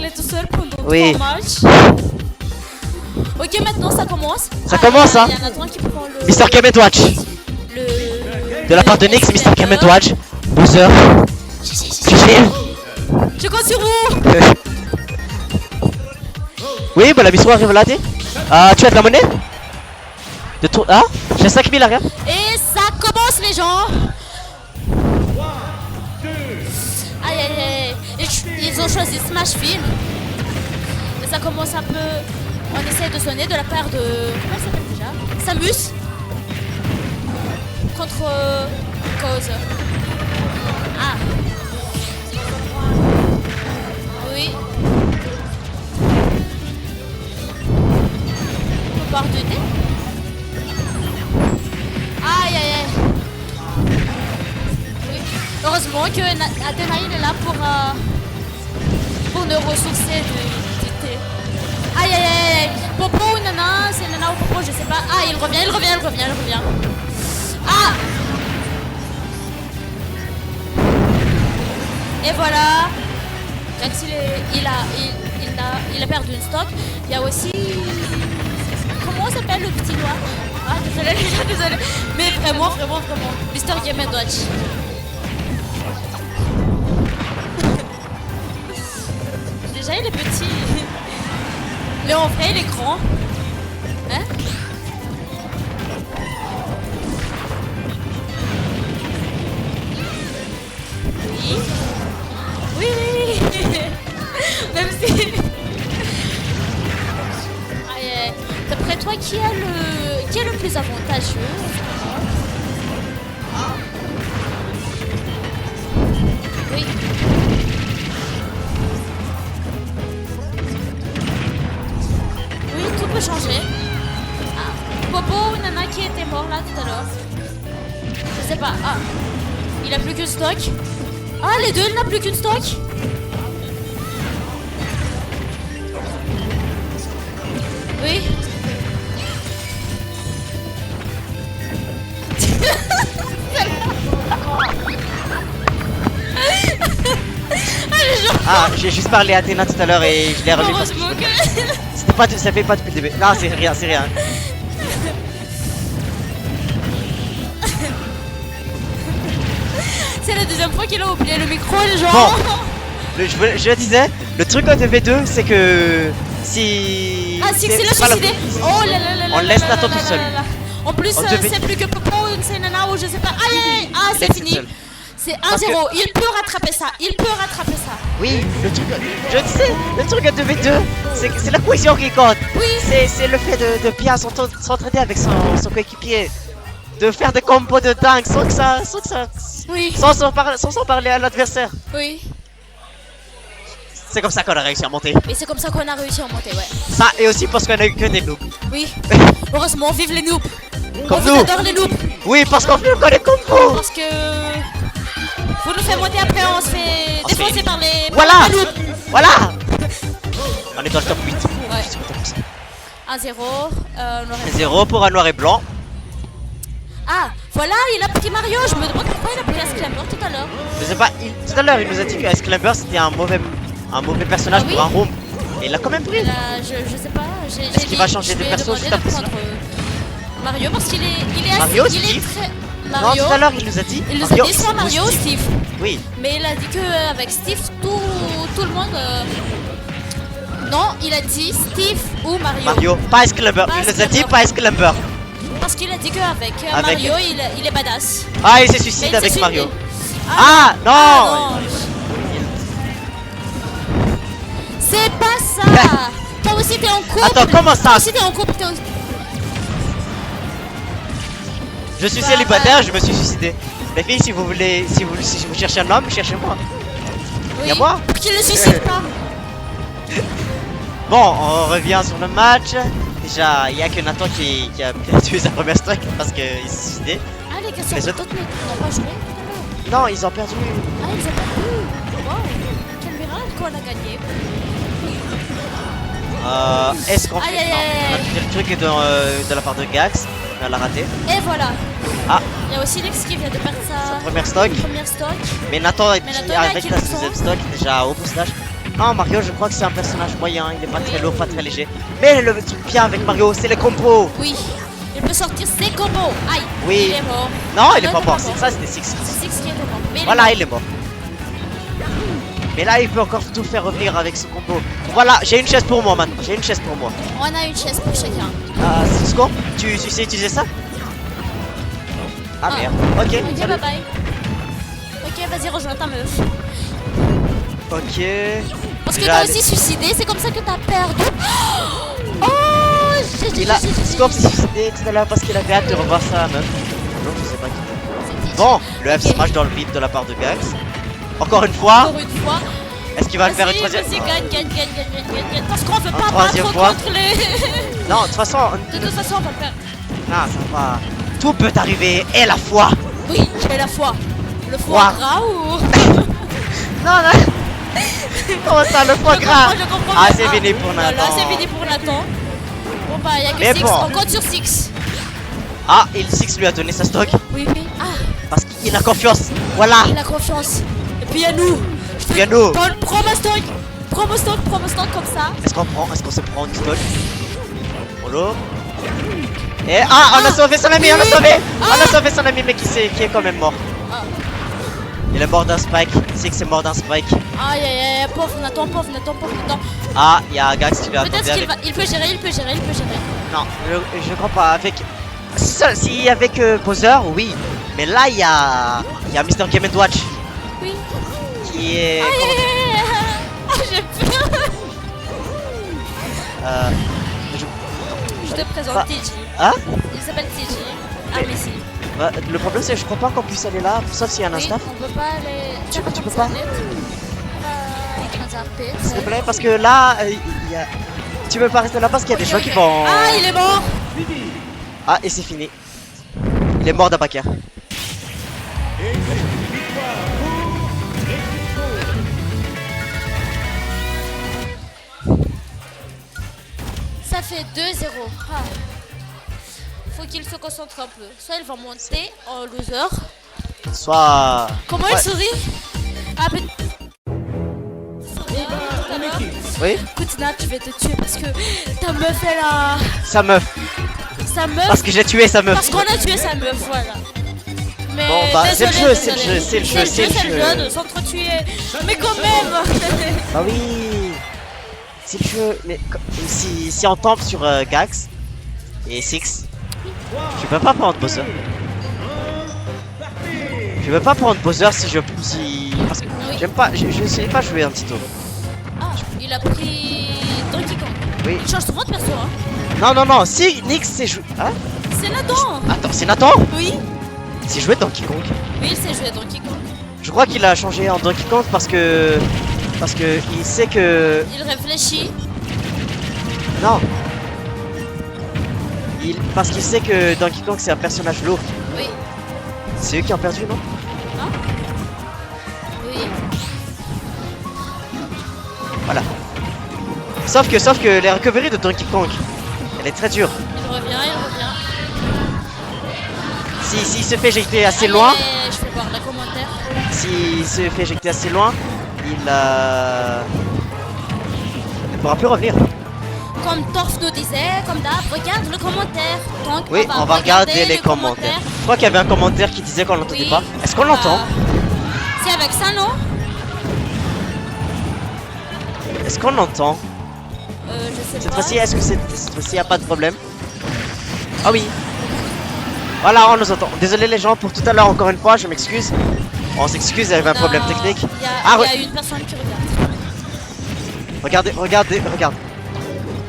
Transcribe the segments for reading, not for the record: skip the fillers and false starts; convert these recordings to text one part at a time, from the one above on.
est tout seul pendant Oui. 3 matchs. Ok, maintenant ça commence. Ça commence, hein. Il y a Nathan qui prend le... Mr. Game Watch. De la part de Nix, Mr. Game Watch. Boozer. GG. Je compte sur vous. Oui, bah la mission arrive là, tu as de la monnaie de tout. Ah, j'ai 5000 arrière. Et ça commence les gens. Aïe aïe aïe. Ils ont choisi Smashville. Et ça commence un peu. On essaie de sonner de la part de. Comment elle s'appelle déjà? Samus. Contre Cause. Ah. Oui. On part de D. Aïe aïe aïe. Oui. Heureusement que Athéna il est là pour nous ressourcer du thé. Aïe aïe aïe. Popo ou Nana, c'est Nana ou Popo, je sais pas. Ah, il revient. Ah. Et voilà. Jax il a perdu une stock. Il y a aussi... Comment s'appelle le petit noir? Ah, désolé. Mais vraiment. Mr. Game Watch. Déjà, il est petit. Mais en vrai, il est grand. Hein? Oui. Même si... Aïe. D'après toi, qui est le plus avantageux? Oui. Oui, tout peut changer. Ah. Popo ou Nana qui était mort là tout à l'heure? Je sais pas. Ah. Il a plus qu'une stock. Ah, les deux, il n'a plus qu'une stock. Oui. Ah, j'ai juste parlé à Athéna tout à l'heure et je l'ai remis. Heureusement que... Ça fait pas depuis le début. Non, c'est rien. C'est la deuxième fois qu'il a oublié le micro, les gens. Bon, je disais, le truc de V2, c'est que si... Ah, c'est le suicidé. Oh là là là là. On laisse là Nathan là tout là seul. là là. En plus, c'est plus que Popo, c'est Nana ou je sais pas. Aïe. Ah, c'est fini. C'est 1-0. Il peut rattraper ça. Oui, le truc, je disais, le truc de V2, c'est la cohésion qui compte. Oui. C'est le fait de bien s'entraider avec son coéquipier. De faire des combos de dingue sans que ça... Oui. Sans s'en parler à l'adversaire. Oui. C'est comme ça qu'on a réussi à monter. Et c'est comme ça qu'on a réussi à monter, ouais. Ça, et aussi parce qu'on a eu que des noobs. Oui. Heureusement, vive les noobs. Comme on nous. vous adore les noobs. Oui, parce qu'on fait encore des combos. Parce que... Vous nous faites monter après, on se fait défoncer par les... Voilà. par les noobs. Voilà. On est dans le top 8. Ouais. 1-0. 0 pour un noir et blanc. Ah, voilà, il a pris Mario. Je me demande pourquoi il a pris Exclamber tout à l'heure. Je sais pas, tout à l'heure il nous a dit que Exclamber c'était un mauvais personnage pour un room. Et il l'a quand même pris. Là, je sais pas. Est-ce qu'il va changer de perso juste après ça? Mario, parce qu'il est assez... Mario, il est Steve. très... Non, Mario, tout à l'heure il nous a dit. il nous a dit soit Mario ou Steve. Oui. Mais il a dit qu'avec Steve, tout le monde... Non, il a dit Steve ou Mario. Mario, pas Exclamber. Il nous a dit pas Exclamber. Parce qu'il a dit qu'avec Mario, il est badass. Ah, il s'est suicidé avec Mario. Ah non. C'est pas ça. Toi aussi t'es en couple. Attends, comment ça? Toi aussi t'es en couple. Je suis célibataire, je me suis suicidé. Les filles, si vous cherchez un homme, cherchez-moi. Oui. Y'a moi? Pour qu'il ne suicide pas. Bon, on revient sur le match. Déjà, il n'y a que Nathan qui a perdu sa première stock parce qu'il s'est suicidé. Ah, les gars, les autres n'ont pas joué tout à l'heure. Non, ils ont perdu. Ah, ils ont perdu. Wow, quel miracle qu'on a gagné. Est-ce qu'on fait... Aïe, aïe, Non, aïe. on a fait le truc de la part de Gax, mais elle l'a raté. Et voilà. Ah, Il y a aussi Lex qui vient de perdre sa première stock. première stock. Mais Nathan est Mais Nathan, il a avec acquis la le son. deuxième stock déjà au boostage. Non, Mario, je crois que c'est un personnage moyen. Il est pas très lourd, pas très léger. Mais le truc bien avec Mario, c'est les combos. Oui. Il peut sortir ses combos. Aïe. Oui. Il est mort. Non, il est pas mort. Ça, c'était Six. C'est Six qui était mort. Mais Voilà, il est mort. Mais là, il peut encore tout faire revenir avec ce combo. Voilà, j'ai une chaise pour moi maintenant. J'ai une chaise pour moi. on a une chaise pour chacun. Cisco, tu sais utiliser ça? Ah merde. Ok. Ok, salut. bye bye. Ok, vas-y, rejoins ta meuf. Ok. Parce que Déjà, t'as allez. aussi suicidé, c'est comme ça que t'as perdu. Oh, Cisco s'est suicidé tout à l'heure parce qu'il avait hâte de revoir sa meuf. Non, je sais pas qui. Bon, le F Ok. smash dans le vide de la part de Gax. Encore une fois. Encore une fois. Est-ce qu'il va le faire une Vas-y, troisième vas-y, gagne. Parce qu'on veut En pas troisième battre fois. contre les... Non, de toute façon. De toute façon, on va le faire. Non, ça va. Tout peut arriver. Et la foi. Oui, j'ai la foi. Le foie Wow. gras ou... Non, non. Comment ça, le foie gras? Je comprends. Ah, c'est fini pour Voilà, Nathan. c'est fini pour Nathan. Bon bah, y'a Mais que Six, bon. on compte sur Six. Ah, il Six lui a donné sa stock. Oui. Ah, Parce qu'il a confiance. Voilà. il a confiance. Et puis y'a nous. Puis à nous. Promo stock comme ça. Est-ce qu'on se prend une stock? Polo. Et on a sauvé son ami, on a sauvé. On a sauvé son ami, mais qui est quand même mort. Ah. Il est mort d'un spike. Six est mort d'un spike. Aïe, pauvre Nathan. Ah, il y a Gax qui lui a Peut-être attendu qu'il avec... il peut gérer. Non, je crois pas. Avec... Si avec Bowser, oui. Mais là, il y a Mr. Game & Watch Oui. qui est... Aïe. Ah, j'ai peur. Je te présente Bah, TJ. Hein? Il s'appelle TJ. Ah, mais si. Bah, le problème, c'est que je crois pas qu'on puisse aller là, sauf s'il y a un Oui, staff. on peut pas aller. Tu peux pas? S'il te S'il plaît, parce que là, il y a... Tu peux pas rester là parce qu'il y a des gens qui vont... Ah, il est mort. Ah, et c'est fini. Il est mort d'Abacar. Ça fait 2-0. Ah. Faut qu'il se concentre un peu. Soit il va monter en loser. Soit... Comment Ouais. il sourit? Ah, peut... Tout à l'heure. Oui? Écoute, Nat, je vais te tuer parce que ta meuf, elle a... Sa meuf. Sa meuf... Parce que j'ai tué sa meuf. Parce qu'on a tué sa meuf, voilà. Mais Bon, bah, c'est le désolé, jeu, c'est le désolé. jeu, c'est le jeu, c'est le jeu. de s'entretuer. Mais quand même. Bah oui. C'est le jeu. Mais si on tombe sur Gax et Six, je peux pas prendre Bowser. Je veux pas prendre Bowser si parce que Oui. j'aime pas, je sais pas jouer un petit tour. Ah, il a pris Donkey Kong. Oui. Il change souvent de perso, hein. Non, si Nix c'est joué. Hein? C'est Nathan. Attends, c'est Nathan? Oui. C'est joué Donkey Kong. Oui, il sait jouer Donkey Kong. Je crois qu'il a changé en Donkey Kong parce que il sait que Il réfléchit. non. Parce qu'il sait que Donkey Kong c'est un personnage lourd. Oui. C'est eux qui ont perdu, non? Oui. Voilà. Sauf que les recoveries de Donkey Kong, elle est très dure. Il revient. S'il se fait éjecter assez Allez, loin, je fais voir les commentaires. s'il se fait éjecter assez loin, il ne pourra plus revenir. Comme Torf nous disait, comme d'hab, regarde le commentaire. Donc, Oui, on va regarder les commentaires. Je crois qu'il y avait un commentaire qui disait qu'on l'entendait Oui. pas. Est-ce qu'on l'entend? C'est avec ça, non? Est-ce qu'on l'entend? Je sais Cette pas. fois-ci, est-ce que cette fois-ci, y a pas de problème? Ah oui. Voilà, on nous entend. Désolé les gens pour tout à l'heure, encore une fois, je m'excuse. On s'excuse, il y avait un problème technique. Il y a, Ah, il y a une personne qui regarde. Regarde.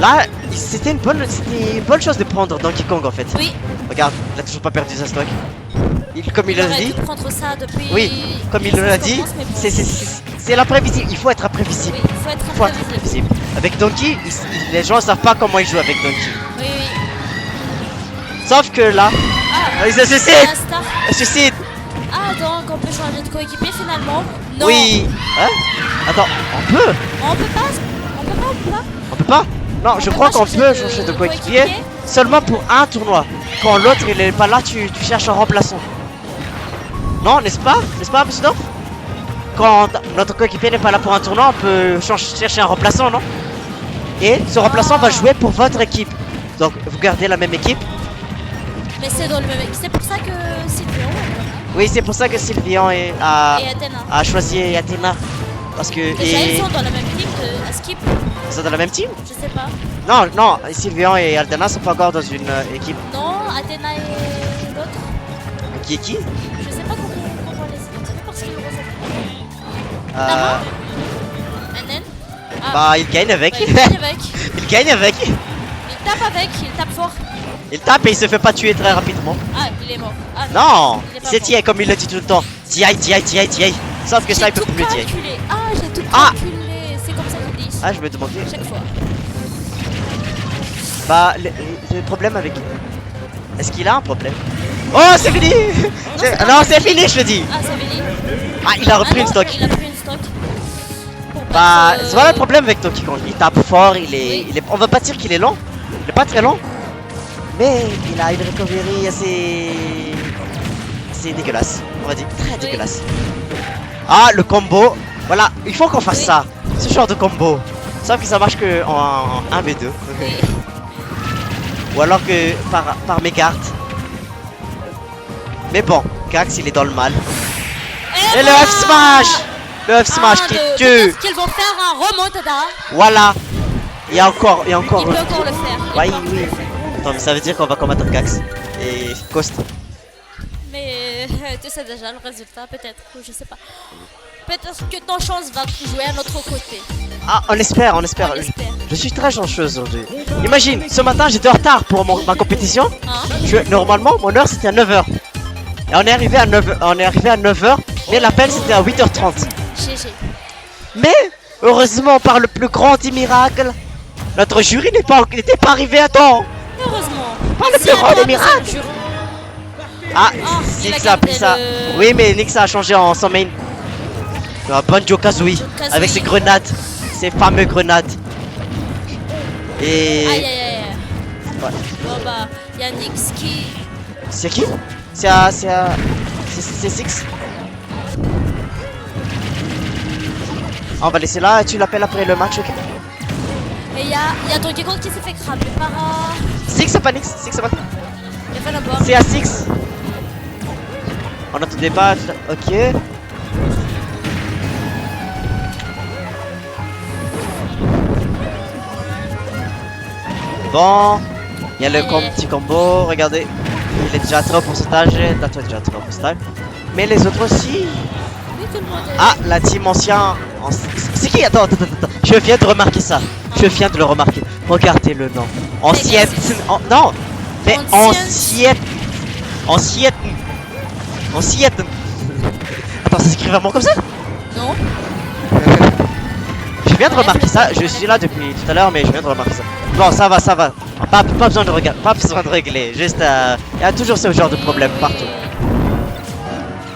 Là, c'était une bonne chose de prendre Donkey Kong en fait. Oui. Regarde, il a toujours pas perdu sa stock. Comme il l'a aurait dit. dû prendre ça depuis... Oui, comme il l'a dit, commence, mais bon. c'est l'imprévisible. Il faut être imprévisible. Oui, il faut être Il faut être imprévisible. imprévisible. Avec Donkey, les gens savent pas comment ils jouent avec Donkey. Oui. Sauf que là, Ah, il se suicide. la star. Il se suicide. Ah, donc on peut changer de coéquipier finalement? Non. Oui. Hein? Attends, on peut? On peut pas? On peut pas? Non, On je peut crois pas qu'on changer peut de changer de coéquipier coéquipier seulement pour un tournoi. Quand l'autre il est pas là, tu cherches un remplaçant. Non, n'est-ce pas? N'est-ce pas, Monsieur Dorf? quand notre coéquipier n'est pas là pour un tournoi, on peut chercher un remplaçant, non? Et ce remplaçant va jouer pour votre équipe. Donc vous gardez la même équipe. Mais c'est dans le même. C'est pour ça que Sylvian Oui, c'est pour ça que Sylvian et Athéna. a choisi Athéna. Parce que... Déjà, ils sont dans la même team à Skip. Ils sont dans la même team? Je sais pas. Non, non, Sylvian et Athéna sont pas encore dans une équipe. Non, Athéna et l'autre. Qui est qui? Je sais pas comment on va les identifier parce qu'ils ressemblent. Euh, Tara Anen. Bah, il gagne avec. Ouais, il gagne avec. Il gagne avec. Il tape avec, il tape fort. Il tape et il se fait pas tuer très rapidement. Ah, il est mort. Ah, Non, il est pas c'est mort. TI comme il le dit tout le temps. TI. Sauf que ça, il peut plus le dire. calculé. Ah, j'ai tout Ah. calculé. C'est comme ça qu'ils disent. Ah, je me demandais. Chaque fois. Bah, le problème avec... Est-ce qu'il a un problème? Oh, c'est fini. c'est Non, pas c'est fini, je le dis. Ah, c'est fini. Ah, il a repris Ah une non, stock. Il a pris une stock. Pour Bah, mettre, c'est voilà le problème avec Donkey Kong. Il tape fort, Oui. on va pas dire qu'il est lent. Il est pas très lent. Mais il a une recovery assez... C'est dégueulasse. On va dire très Oui. dégueulasse. Ah, le combo. Voilà, il faut qu'on fasse Oui. ça. Ce genre de combo. Sauf que ça marche que en 1v2. Oui. Ou alors que par mes cartes. Mais bon, Gax il est dans le mal. Et le F smash. Le F smash qui tue. Qu'ils vont faire un remontada. Voilà. Il y a encore. Il peut encore le faire. Il Oui, peut encore oui. le faire. Attends, mais ça veut dire qu'on va combattre Gax et Coast. Mais tu sais déjà le résultat, peut-être. Ou je sais pas. Peut-être que ton chance va jouer à notre côté. Ah, on espère, on espère. On espère. Je suis très chanceuse aujourd'hui. Imagine, ce matin j'étais en retard pour ma compétition. Hein? Normalement, mon heure c'était à 9h. Et on est arrivé à 9h, mais l'appel c'était à 8h30. GG. Mais, heureusement, par le plus grand des miracles, notre jury n'était pas arrivé à temps. Heureusement. Pas le Si plus grand à toi, des miracles. c'est un juré. Ah, Oh, il Nix a a pris gardé ça. le- Oui, mais Nix a changé en son main. Banjo Kazooie, Kazooie. avec ses grenades, ses fameuses grenades. Et... Aïe aïe aïe. Ouais. Bon bah, y'a Nix qui. C'est qui? C'est Six. On va laisser là, tu l'appelles après le match, ok? Et y'a Donkey Kong qui s'est fait cramer par Six, c'est pas Nix, Six, c'est pas... Il fait d'abord. C'est à Six. On n'entendait pas, ok. Bon, il y a le petit combo, regardez. Il est déjà à 3 pourcentage, Tato est déjà à 3 pourcentage. Mais les autres aussi. Oui, tout le monde est. Ah, la team ancien. C'est qui? Attends. Je viens de remarquer ça. Je viens de le remarquer. Regardez le nom. Ancienne. Non, mais ancienne. Attends, ça s'écrit vraiment comme ça? Non. Je viens de remarquer ça. Je suis là depuis tout à l'heure, mais je viens de remarquer ça. Bon, ça va. Pas besoin de regarder, pas besoin de régler. Juste, il y a toujours ce genre de problème partout.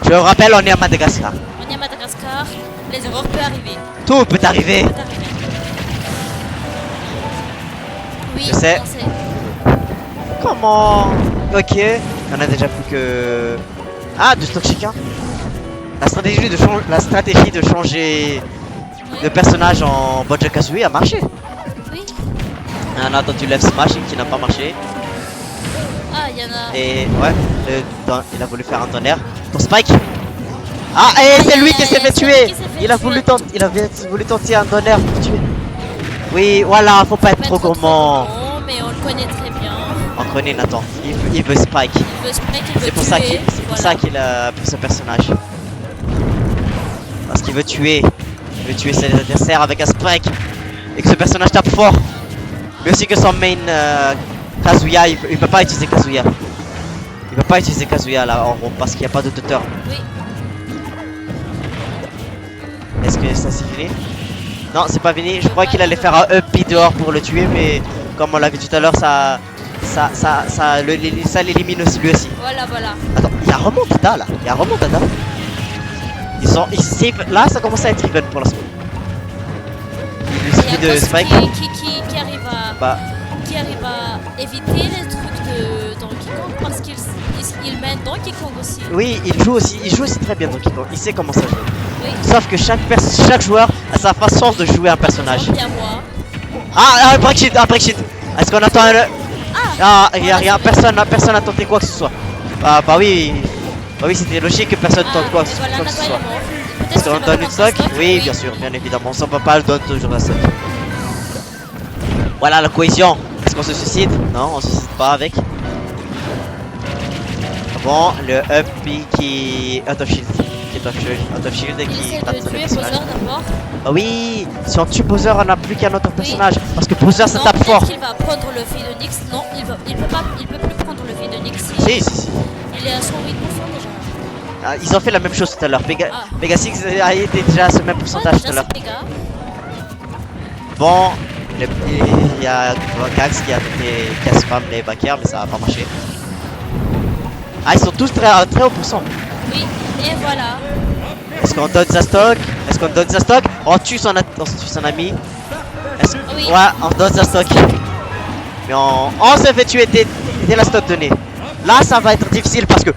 Je vous rappelle, on est à Madagascar. On est à Madagascar. Les erreurs peuvent arriver. Tout peut arriver. Peut arriver. Oui, Je sais. on sait. Comment? Ok. Il y en a déjà plus que... Ah, du stock chacun. La stratégie de changer de personnage en Banjo Kazooie a marché. Oui. On a entendu Left Smash qui n'a pas marché. Ah, il y en a. Et ouais, il a voulu faire un tonnerre pour Spike. Ah, et c'est lui qui s'est fait tuer. Il a voulu tenter un tonnerre pour tuer. Oui, voilà, faut pas être trop gourmand. gourmand, mais on le connaît très bien. On connaît Nathan. Il veut Spike. Il veut Spike, il veut C'est pour ça qu'il a pris ce personnage. Parce qu'il veut tuer. Il veut tuer ses adversaires avec un Spike. Et que ce personnage tape fort. Mais aussi que son main Kazuya, il peut pas utiliser Kazuya. Il peut pas utiliser Kazuya là en rond parce qu'il n'y a pas de tuteur. Oui. Est-ce que ça c'est fini? Non, c'est pas fini. Je crois qu'il allait faire un up dehors pour le tuer, mais comme on l'a vu tout à l'heure, ça l'élimine aussi lui aussi. Voilà. Attends, il y a remontada là. Il y a remontada. Là, ça commence à être even pour l'instant. Il lui Il y suffit a de Cos Spike. qui arrive à. Bah, Qui arrive à éviter les trucs de Donkey Kong parce qu'il il mène Donkey Kong aussi. Oui, il joue aussi très bien Donkey Kong. Il sait comment ça joue. Oui. Sauf que chaque joueur a sa façon de jouer un personnage. Il y a moi. Ah, break shit. Est-ce qu'on attend un... Ah, rien, personne n'a tenté quoi que ce soit. Bah oui, c'était logique que personne tente quoi que ce soit. Est-ce qu'on donne une stock? Oui, bien sûr, bien évidemment. Son papa le donne toujours la stock. Voilà la cohésion. Est-ce qu'on se suicide? Non, on se suicide pas avec. Bon, le up qui out of shield. Out of shield et Il qui essaie tape de sur le tuer personnage. Bowser d'abord. Ah oui, si on tue Bowser, on n'a plus qu'un autre personnage. Parce que Bowser ça Non, tape fort. peut-être qu'il va prendre le Phoenix. Non, il peut plus prendre le Phoenix. Si. Il est à 108% déjà. Ah, ils ont fait la même chose tout à l'heure. Ah. Mega Six a été déjà à ce même pourcentage tout à l'heure. Bon, il y a Gax qui a tenté casse-femme les backers, mais ça va pas marcher. Ah, ils sont tous très haut pourcent. Oui, et voilà. Est-ce qu'on donne sa stock? On tue son ami. Oui. Ouais, on donne sa stock. Mais on se fait tuer dès la stock donnée. Là, ça va être difficile parce que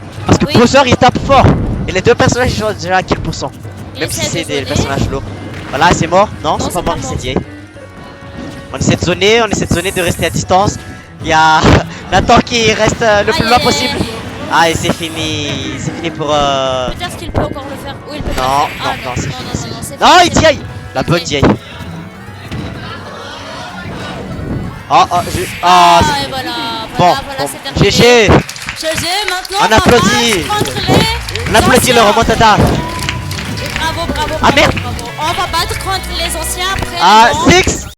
Oui. Bowser il tape fort. Et les deux personnages ils sont déjà à quel pourcent? Il Même si essaie c'est de des zoner. personnages lourds. Voilà, c'est mort. Non, c'est pas mort, mort. c'est dié. On essaie de zoner, de rester à distance. Il y a Nathan qui reste le plus loin possible. Ah, et c'est fini pour Peut-être qu'il peut encore le faire. Oui, il peut Non, pas le faire. non, c'est c'est non, il fini. diaille. La bonne diaille. Oh, Ah, c'est- et voilà. Bon, c'est terminé. GG. GG, maintenant On va applaudit. battre contre les On applaudit le anciens. remontada. Bravo. Ah, merde. Bravo. On va battre contre les anciens après. Ah, le monde. 6